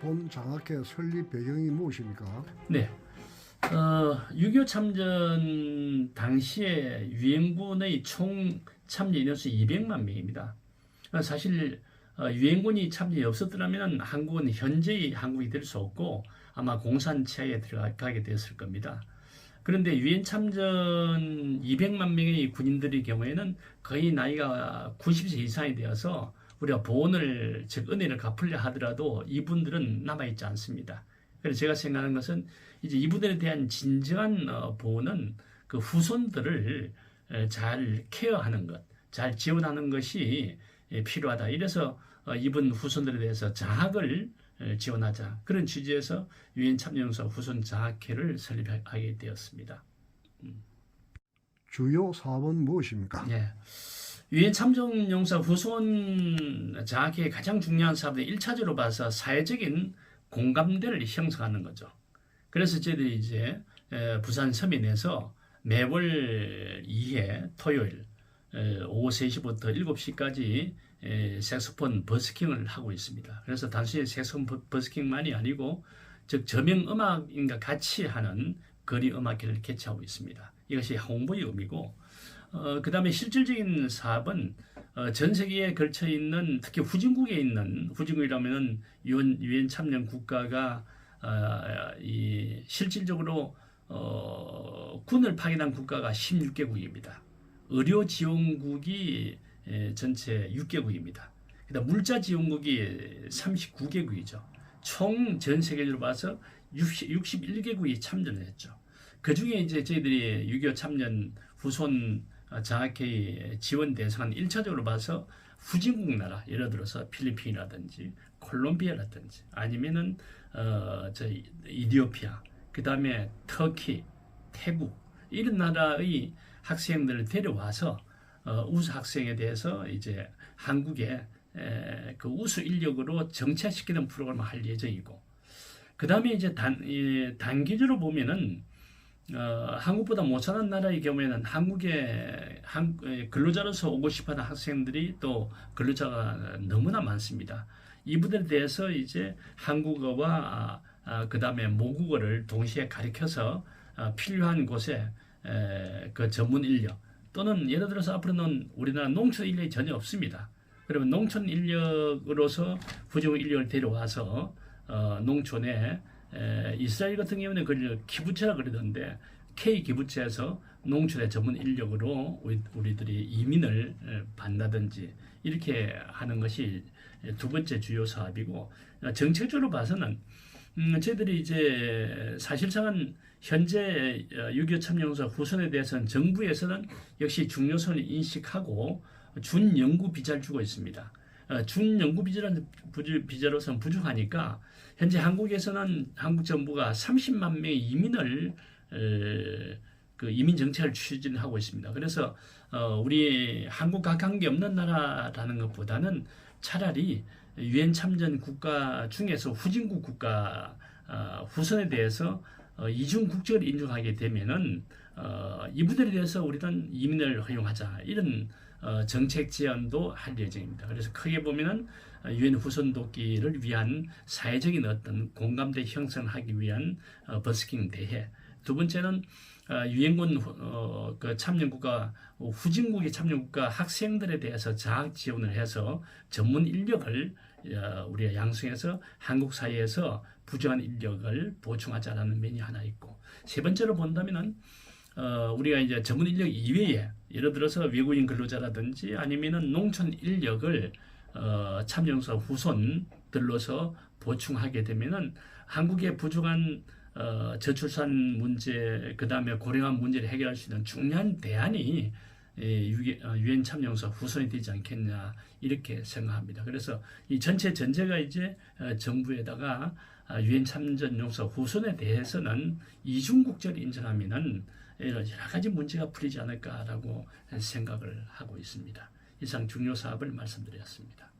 후손 장학회 설립 배경이 무엇입니까? 네. 6.25 참전 당시에 유엔군의 총 참여 인원수 200만 명입니다. 사실 유엔군이 참여이 없었더라면 한국은 현재의 한국이 될 수 없고 아마 공산치하에 들어가게 되었을 겁니다. 그런데 유엔 참전 200만 명의 군인들의 경우에는 거의 나이가 90세 이상이 되어서 우리가 보온을, 즉 은혜를 갚으려 하더라도 이분들은 남아있지 않습니다. 그래서 제가 생각하는 것은 이제 이분들에 대한 진정한 보호는 그 후손들을 잘 케어하는 것, 잘 지원하는 것이 필요하다. 이래서 이분 후손들에 대해서 장학을 지원하자. 그런 취지에서 유엔 참여용사 후손 장학회를 설립하게 되었습니다. 주요 사업은 무엇입니까? 예. 유엔 참전용사 후손 장학회의 가장 중요한 사업은 1차적으로 봐서 사회적인 공감대를 형성하는 거죠. 그래서 저희들이 이제 부산 서민에서 매월 2회 토요일 오후 3시부터 7시까지 색소폰 버스킹을 하고 있습니다. 그래서 단순히 색소폰 버스킹만이 아니고 즉 저명 음악인과 같이 하는 거리 음악회를 개최하고 있습니다. 이것이 홍보의 의미고 그 다음에 실질적인 사업은 전 세계에 걸쳐 있는 특히 후진국에 있는 후진국이라면 유엔 참여 국가가 실질적으로 군을 파견한 국가가 16개국입니다. 의료 지원국이 전체 6개국입니다. 그다음 물자 지원국이 39개국이죠. 총 전 세계적으로 봐서 61개국이 참전을 했죠. 그 중에 이제 저희들이 6.25 참전 후손 장학회 지원 대상은 1차적으로 봐서 후진국 나라, 예를 들어서 필리핀이라든지 콜롬비아라든지 아니면은 이디오피아, 그 다음에 터키, 태국 이런 나라의 학생들을 데려와서 우수 학생에 대해서 이제 한국에 그 우수 인력으로 정착시키는 프로그램을 할 예정이고, 그 다음에 이제 단기적으로 보면은 한국보다 못사는 나라의 경우에는 한국에 근로자로서 오고 싶어하는 학생들이 또 근로자가 너무나 많습니다. 이분들에 대해서 이제 한국어와 그 다음에 모국어를 동시에 가르쳐서 필요한 곳에 그 전문 인력 또는 예를 들어서 앞으로는 우리나라 농촌 인력이 전혀 없습니다. 그러면 농촌 인력으로서 후진국 인력을 데려와서 농촌에 이스라엘 같은 경우는 그걸 키부츠라 그러던데 K 키부츠에서 농촌의 전문 인력으로 우리들이 이민을 받는다든지 이렇게 하는 것이 두 번째 주요 사업이고, 정책적으로 봐서는 저희들이 이제 사실상은 현재 6.25 참여용사 후손에 대해서는 정부에서는 역시 중요성을 인식하고 준연구 비자를 주고 있습니다. 준연구 비자로서는 부족하니까 현재 한국에서는 한국 정부가 30만 명의 이민을 그 이민 정책을 추진하고 있습니다. 그래서 우리 한국과 관계없는 나라라는 것보다는 차라리 유엔 참전 국가 중에서 후진국 국가 후손에 대해서 이중 국적을 인정하게 되면은 이분들에 대해서 우리는 이민을 허용하자 이런 정책 제안도 할 예정입니다. 그래서 크게 보면은 유엔 후손 돕기를 위한 사회적인 어떤 공감대 형성하기 위한 버스킹 대회. 두 번째는 유엔군 그 참여국가 후진국의 참여국가 학생들에 대해서 장학 지원을 해서 전문 인력을 우리가 양성해서 한국 사회에서 부족한 인력을 보충하자라는 면이 하나 있고, 세 번째로 본다면은 우리가 이제 전문 인력 이외에 예를 들어서 외국인 근로자라든지 아니면은 농촌 인력을 참여용사 후손들로서 보충하게 되면은 한국의 부족한 저출산 문제, 그 다음에 고령화 문제를 해결할 수 있는 중요한 대안이 유엔 참여용사 후손이 되지 않겠냐 이렇게 생각합니다. 그래서 이 전체 전제가 이제 정부에다가 유엔 참전용사 후손에 대해서는 이중국적을 인정하면은 여러 가지 문제가 풀리지 않을까라고 생각을 하고 있습니다. 이상 중요 사업을 말씀드렸습니다.